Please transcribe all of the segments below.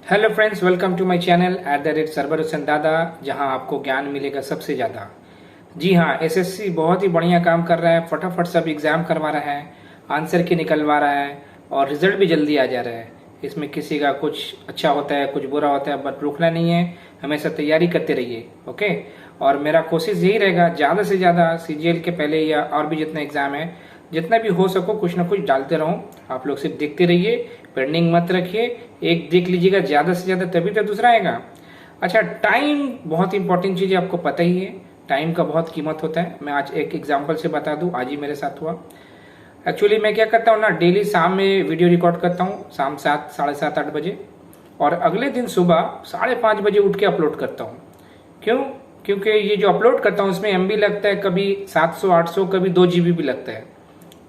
Hello friends, welcome to my channel @Sarwar Hussain Dada, जहां आपको ज्ञान मिलेगा सबसे ज़्यादा। जी हाँ, एसएससी बहुत ही बढ़िया काम कर रहा है। फटाफट सब एग्ज़ाम करवा रहा है, आंसर की निकलवा रहा है और रिजल्ट भी जल्दी आ जा रहा है। इसमें किसी का कुछ अच्छा होता है, कुछ बुरा होता है, बट रुकना नहीं है, हमेशा तैयारी करते रहिए। ओके। और मेरा कोशिश यही रहेगा, ज़्यादा से ज़्यादा सीजीएल के पहले या और भी जितना एग्ज़ाम है, जितना भी हो सको कुछ ना कुछ डालते रहो। आप लोग सिर्फ देखते रहिए, पेंडिंग मत रखिए। एक देख लीजिएगा ज़्यादा से ज़्यादा, तभी तो दूसरा आएगा। अच्छा, टाइम बहुत इंपॉर्टेंट चीज़ है, आपको पता ही है। टाइम का बहुत कीमत होता है। मैं आज एक एग्जांपल से बता दूं, आज ही मेरे साथ हुआ। एक्चुअली मैं क्या करता हूँ ना, डेली शाम में वीडियो रिकॉर्ड करता हूँ, शाम 7, साढ़े 7, 8 बजे, और अगले दिन सुबह 5:30 बजे उठ के अपलोड करता हूँ। क्यों? क्योंकि ये जो अपलोड करता हूँ इसमें MB लगता है, कभी 700, 800, कभी 2 GB भी लगता है।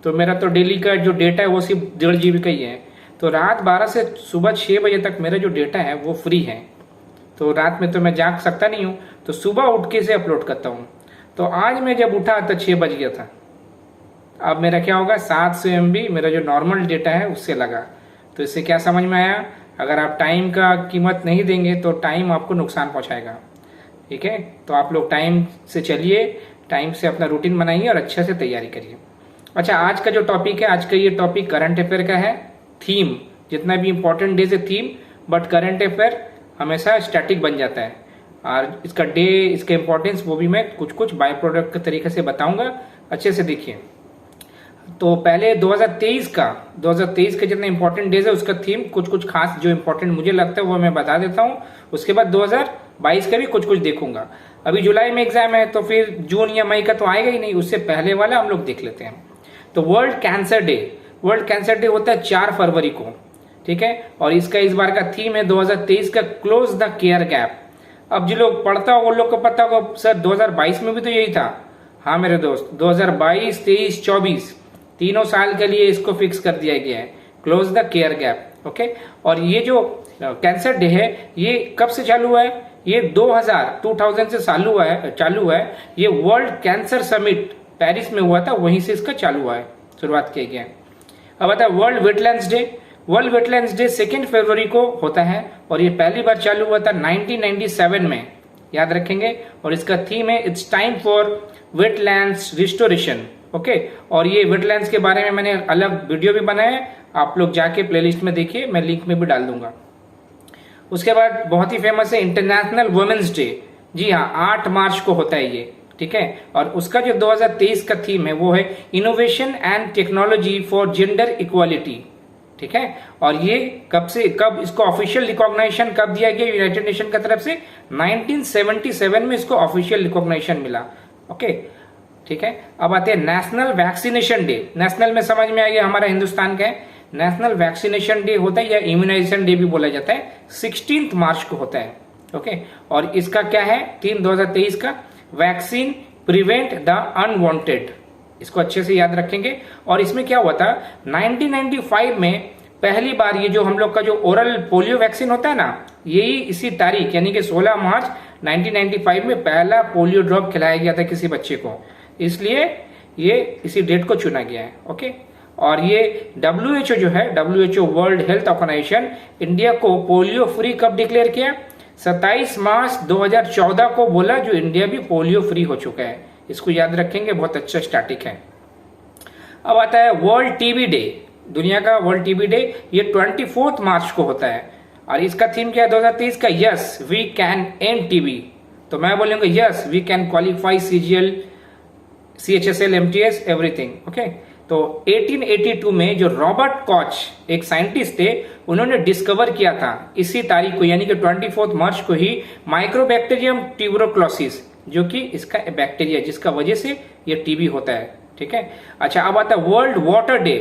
तो मेरा तो डेली का जो डेटा है वो सिर्फ 1.5 GB का ही है। तो रात 12 से सुबह 6 बजे तक मेरा जो डेटा है वो फ्री है। तो रात में तो मैं जाग सकता नहीं हूँ, तो सुबह उठ के से अपलोड करता हूँ। तो आज मैं जब उठा तो 6 बज गया था। अब मेरा क्या होगा, 700 MB मेरा जो नॉर्मल डेटा है उससे लगा। तो इससे क्या समझ में आया, अगर आप टाइम का कीमत नहीं देंगे तो टाइम आपको नुकसान पहुँचाएगा। ठीक है, तो आप लोग टाइम से चलिए, टाइम से अपना रूटीन बनाइए और अच्छे से तैयारी करिए। अच्छा, आज का जो टॉपिक है, आज का ये टॉपिक करंट अफेयर का है। थीम, जितना भी इंपॉर्टेंट डेज है थीम, बट करंट अफेयर हमेशा स्टैटिक बन जाता है। और इसका डे, इसका इंपॉर्टेंस वो भी मैं कुछ कुछ बाय प्रोडक्ट के तरीके से बताऊंगा। अच्छे से देखिए। तो पहले 2023 का जितना इंपॉर्टेंट डेज है उसका थीम, कुछ कुछ खास जो इंपॉर्टेंट मुझे लगता है वो मैं बता देता हूँ। उसके बाद 2022 का भी कुछ कुछ देखूंगा। अभी जुलाई में एग्जाम है, तो फिर जून या मई का तो आएगा ही नहीं, उससे पहले वाला हम लोग देख लेते हैं। तो वर्ल्ड कैंसर डे होता है 4 फरवरी को। ठीक है, और इसका इस बार का थीम है 2023 का क्लोज द केयर गैप। अब जो लोग पढ़ता हो वो लोग को पता होगा, सर 2022 में भी तो यही था। हाँ मेरे दोस्त, 2022, 23, 24 तीनों साल के लिए इसको फिक्स कर दिया गया है, close the care gap. Okay. और ये जो कैंसर डे है ये कब से चालू हुआ है? ये 2000 से चालू हुआ है। ये वर्ल्ड कैंसर समिट पेरिस में हुआ था, वहीं से इसका चालू हुआ है, शुरुआत किया गया। अब आता है वर्ल्ड वेटलैंड्स डे 2 फरवरी को होता है, और ये पहली बार चालू हुआ था 1997 में, याद रखेंगे। और इसका थीम है it's time for wetlands restoration. Okay. और ये वेटलैंड्स के बारे में मैंने अलग वीडियो भी बनाया है, आप लोग जाके प्लेलिस्ट में देखिए, मैं लिंक में भी डाल दूंगा। उसके बाद बहुत ही फेमस है इंटरनेशनल वुमेन्स डे। जी हाँ, 8 मार्च को होता है ये। ठीक है, और उसका जो 2023 का थीम है वो है innovation and technology for gender equality. ठीक है, और ये कब इसको ऑफिशियल रिकॉग्निशन कब दिया गया यूनाइटेड नेशन की तरफ से? 1977 में इसको ऑफिशियल रिकॉग्निशन मिला। ओके। ठीक है, अब आते हैं नेशनल वैक्सीनेशन डे। नेशनल में समझ में आ गया हमारा हिंदुस्तान का है। नेशनल वैक्सीनेशन डे होता है या इम्यूनाइजेशन डे भी बोला जाता है, 16 मार्च को होता है। ओके। और इसका क्या है थीम 2023 का? Vaccine prevent the unwanted. इसको अच्छे से याद रखेंगे। और इसमें क्या हुआ था, 1995 में पहली बार ये जो हम लोग का जो ओरल पोलियो वैक्सीन होता है ना, यही इसी तारीख यानी कि 16 मार्च 1995 में पहला पोलियो ड्रॉप खिलाया गया था किसी बच्चे को, इसलिए ये इसी डेट को चुना गया है। ओके। और ये WHO जो है, WHO world health organisation, India को पोलियो फ्री कब डिक्लेयर किया? 27 मार्च 2014 को बोला, जो इंडिया भी पोलियो फ्री हो चुका है। इसको याद रखेंगे, बहुत अच्छा स्टैटिक है। अब आता है वर्ल्ड टीबी डे। दुनिया का वर्ल्ड टीबी डे ये 24 मार्च को होता है, और इसका थीम क्या है 2023 का? Yes we can end TB. तो मैं बोलूंगा yes we can qualify CGL, CHSL, MTS, everything. Okay. तो 1882 में जो रॉबर्ट कॉच एक साइंटिस्ट थे, उन्होंने डिस्कवर किया था इसी तारीख को यानी कि 24 मार्च को ही माइक्रोबैक्टीरियम ट्यूबरकुलोसिस, जो कि इसका बैक्टीरिया जिसका वजह से ये टीबी होता है। ठीक है। अच्छा, अब आता है वर्ल्ड वाटर डे।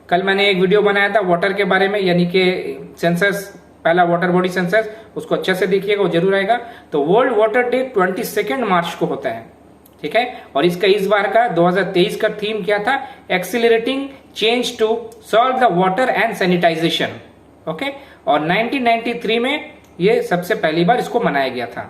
कल मैंने एक वीडियो बनाया था वाटर के बारे में, यानी कि सेंसस, पहला वाटर बॉडी सेंसस, उसको अच्छे से देखिएगा, वो जरूर आएगा। तो वर्ल्ड वाटर डे 22 मार्च को होता है। ठीक है, और इसका इस बार का 2023 का थीम क्या था? Accelerating change to solve the water and sanitisation. Okay. और 1993 में ये सबसे पहली बार इसको मनाया गया था।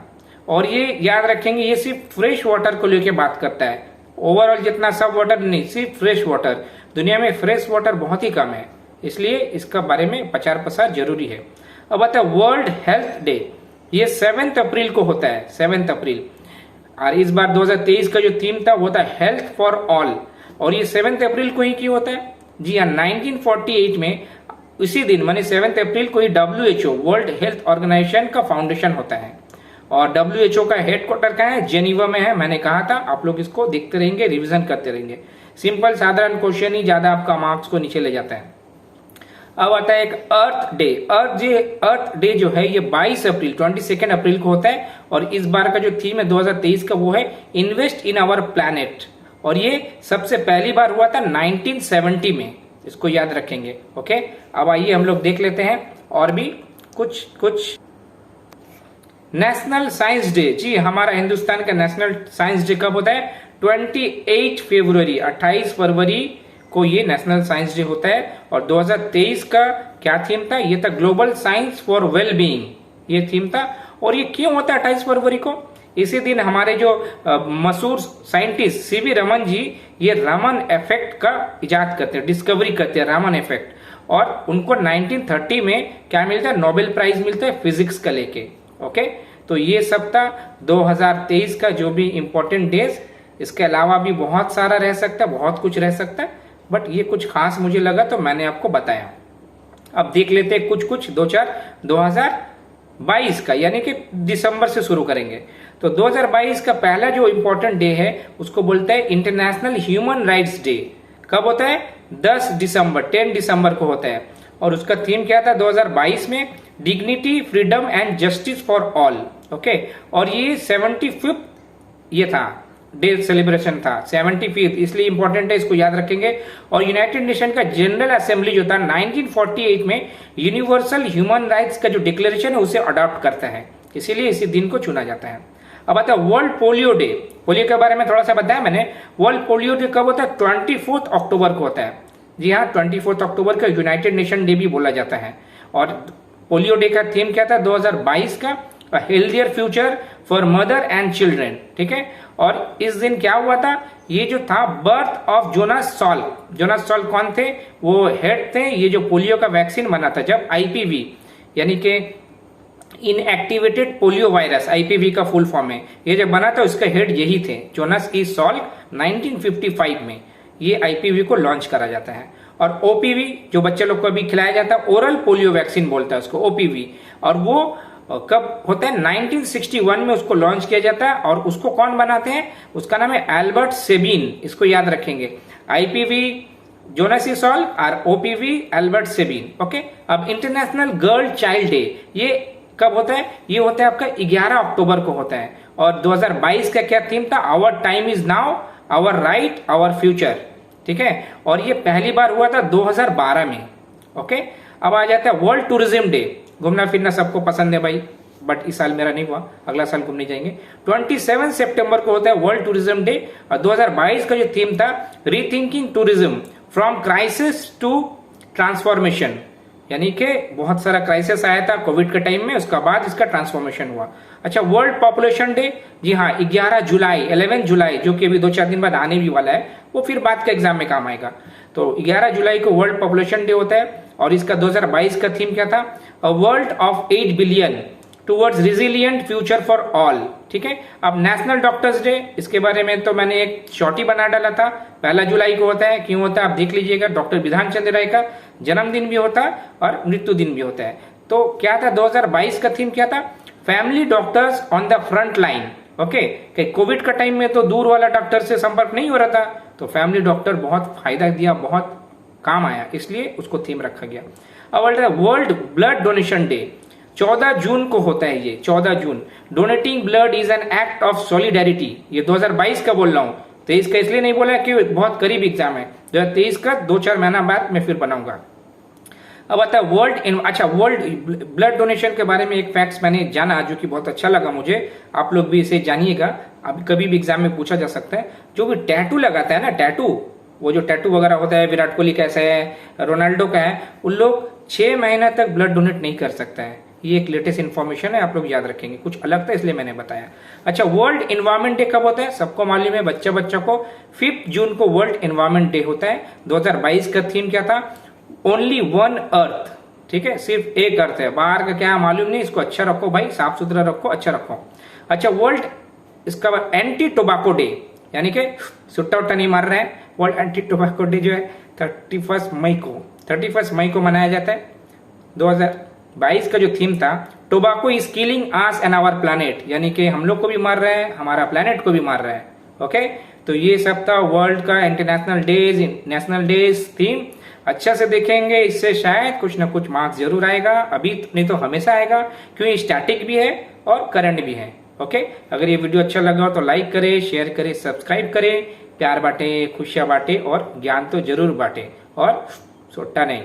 और ये याद रखेंगे, ये सिर्फ फ्रेश वाटर को लेके बात करता है, ओवरऑल जितना सब वाटर नहीं, सिर्फ फ्रेश वाटर। दुनिया में फ्रेश वाटर बहुत ही कम है, इसलिए इसका बारे में प्रचार प्रसार जरूरी है। अब आता है वर्ल्ड हेल्थ डे, ये 7 अप्रैल को होता है, 7 अप्रैल। और इस बार 2023 का जो थीम था वो था हेल्थ फॉर ऑल, और ये 7 अप्रैल को ही क्यों होता है? जी हाँ, 1948 में इसी दिन माने 7 अप्रैल को ही WHO वर्ल्ड हेल्थ ऑर्गेनाइजेशन का फाउंडेशन होता है। और WHO का हेडक्वार्टर कहाँ है? जेनीवा में है। मैंने कहा था, आप लोग इसको देखते रहेंगे, रिवीजन करते रहेंगे। सिंपल साधारण क्वेश्चन ही ज्यादा आपका मार्क्स को नीचे ले जाता है। अब आता है एक अर्थ डे। अर्थ डे जो है ये 22 अप्रैल 22 अप्रैल को होता है, और इस बार का जो थीम है 2023 का वो है इन्वेस्ट इन आवर प्लैनेट, और ये सबसे पहली बार हुआ था 1970 में, इसको याद रखेंगे। ओके, अब आइए हम लोग देख लेते हैं और भी कुछ। नेशनल साइंस डे, जी हमारा हिंदुस्तान का नेशनल साइंस डे कब होता है? 28 फरवरी, 28 फरवरी को ये नेशनल साइंस डे होता है। और 2023 का क्या थीम था? ये था global science for well being, ये थीम था। और ये क्यों होता है 28 फरवरी को? इसी दिन हमारे जो मशहूर साइंटिस्ट सीवी रमन जी ये रामन इफेक्ट का इजाद करते हैं, डिस्कवरी करते हैं, रामन इफेक्ट। और उनको 1930 में क्या मिलता है? नोबेल प्राइज मिलता है फिजिक्स का लेके। ओके, तो ये सब था 2023 का जो भी इंपॉर्टेंट डेज। इसके अलावा भी बहुत सारा रह सकता है, बहुत कुछ रह सकता है, बट ये कुछ खास मुझे लगा तो मैंने आपको बताया। अब देख लेते हैं कुछ 2022 का, यानी कि दिसंबर से शुरू करेंगे। तो 2022 का पहला जो इंपॉर्टेंट डे है उसको बोलते हैं इंटरनेशनल ह्यूमन राइट्स डे। कब होता है? 10 दिसंबर को होता है। और उसका थीम क्या था 2022 में? Dignity, freedom and justice for all. Okay, और ये 75th ये था डे सेलिब्रेशन था, 75th, इसलिए इंपॉर्टेंट है, इसको याद रखेंगे। और यूनाइटेड नेशन का जनरल असेंबली जो था 1948 में यूनिवर्सल ह्यूमन राइट्स का जो डिक्लेरेशन है उसे अडॉप्ट करता है, इसीलिए इसी दिन को चुना जाता है। अब आता है वर्ल्ड पोलियो डे। पोलियो के बारे में थोड़ा सा बताया मैंने। वर्ल्ड पोलियो डे कब होता है? 24 अक्टूबर को होता है। जी हाँ, 24 अक्टूबर का यूनाइटेड नेशन डे भी बोला जाता है। और पोलियो डे का थीम क्या था 2022 का? Healthier future for mother and children. ठीक है, और इस दिन क्या हुआ था? ये जो था birth of Jonas Salk. Jonas Salk कौन थे? वो हेड थे ये जो पोलियो का वैक्सीन बना था, जब IPV यानी कि इनएक्टिवेटेड पोलियो वायरस, IPV का फुल फॉर्म है, ये जब बना था उसका हेड यही थे, जोनास ई सॉल्क। 1955 में ये IPV को लॉन्च करा जाता है। और OPV जो बच्चे लोग को अभी खिलाया जाता है, ओरल पोलियो वैक्सीन बोलता है उसको, OPV। और वो कब होता है? 1961 में उसको लॉन्च किया जाता है। और उसको कौन बनाते हैं? उसका नाम है एल्बर्ट सेबिन, इसको याद रखेंगे। IPV जोनास ई सॉल्क और OPV एल्बर्ट सेबिन। ओके, अब इंटरनेशनल गर्ल चाइल्ड डे ये कब होता है? ये होता है आपका 11 अक्टूबर को होता है। और 2022 का क्या थीम था? Our time is now, our right, our future. ठीक है, और ये पहली बार हुआ था 2012 में। ओके, अब आ जाता है वर्ल्ड टूरिज्म डे। घूमना फिरना सबको पसंद है भाई, बट इस साल मेरा नहीं हुआ, अगला साल घूमने जाएंगे। 27 सितंबर को होता है वर्ल्ड टूरिज्म डे। और 2022 का जो थीम था rethinking tourism from crisis to transformation, यानी कि बहुत सारा क्राइसिस आया था कोविड के टाइम में, उसका बाद इसका ट्रांसफॉर्मेशन हुआ। अच्छा, वर्ल्ड पॉपुलेशन डे, जी हाँ 11 जुलाई, जो कि अभी 2-4 दिन बाद आने भी वाला है, वो फिर बाद के एग्जाम में काम आएगा। तो 11 जुलाई को वर्ल्ड पॉपुलेशन डे होता है। और इसका 2022 का थीम क्या था? A world of 8 billion towards resilient future for all. ठीक है, अब नेशनल डॉक्टर्स डे, इसके बारे में तो मैंने एक शॉर्ट ही बना डाला था। 1 जुलाई को होता है। क्यों होता है आप देख लीजिएगा, डॉक्टर विधान चंद्र राय का जन्मदिन भी होता है और मृत्यु दिन भी होता है। तो क्या था 2022 का थीम क्या था? Family doctors on the front line. Okay, Covid का टाइम में तो दूर वाला डॉक्टर से संपर्क नहीं हो रहा था, तो फैमिली डॉक्टर बहुत फायदा दिया, बहुत काम आया, इसलिए उसको थीम रखा गया। अब वर्ल्ड ब्लड डोनेशन डे 14 जून को होता है। ये 14 जून, donating blood is an act of solidarity. ये 2022 का बोल रहा हूँ, 23 का इसलिए नहीं बोला कि बहुत करीब एग्जाम है। 2023 का 2-4 महीना बाद मैं फिर बनाऊंगा। अब आता है वर्ल्ड ब्लड डोनेशन के बारे में एक फैक्ट्स मैंने जाना जो कि बहुत अच्छा लगा मुझे, आप लोग भी इसे जानिएगा, अब कभी भी एग्जाम में पूछा जा सकता है। जो भी टैटू लगाता है ना, टैटू, वो जो टैटू वगैरह होता है, विराट कोहली का ऐसा है, रोनाल्डो का है, उन लोग 6 महीना तक ब्लड डोनेट नहीं कर सकता है। ये एक लेटेस्ट इन्फॉर्मेशन है, आप लोग याद रखेंगे, कुछ अलग था इसलिए मैंने बताया। अच्छा, वर्ल्ड एनवायरमेंट डे कब होता है? सबको मालूम है, बच्चा को 5 जून को वर्ल्ड एनवायरमेंट डे होता है। 2022 का थीम क्या था? Only one earth. ठीक है, सिर्फ एक अर्थ है, बाहर का क्या मालूम नहीं, इसको अच्छा रखो भाई, साफ सुथरा रखो, अच्छा रखो। अच्छा, वर्ल्ड इसका एंटी टोबैको डे, यानी कि सुट्टा उट्टा नहीं मार रहे हैं, वर्ल्ड एंटी टोबैको डे जो है 31 मई को मनाया जाता है। 2022 का जो थीम था, tobacco is killing us and our planet, यानी कि हम लोग को भी मार रहा है, हमारा प्लैनेट को भी मार रहा है। ओके, तो ये सब था वर्ल्ड का नेशनल डेज थीम। अच्छा से देखेंगे, इससे शायद कुछ ना कुछ मार्क्स जरूर आएगा, अभी नहीं तो हमेशा आएगा, क्योंकि स्टैटिक भी है और करंट भी है। ओके, अगर ये वीडियो अच्छा लगा हो तो लाइक करें, शेयर करें, सब्सक्राइब करें, प्यार बांटे, खुशियां बांटे और ज्ञान तो जरूर बांटे, और सोटा नहीं।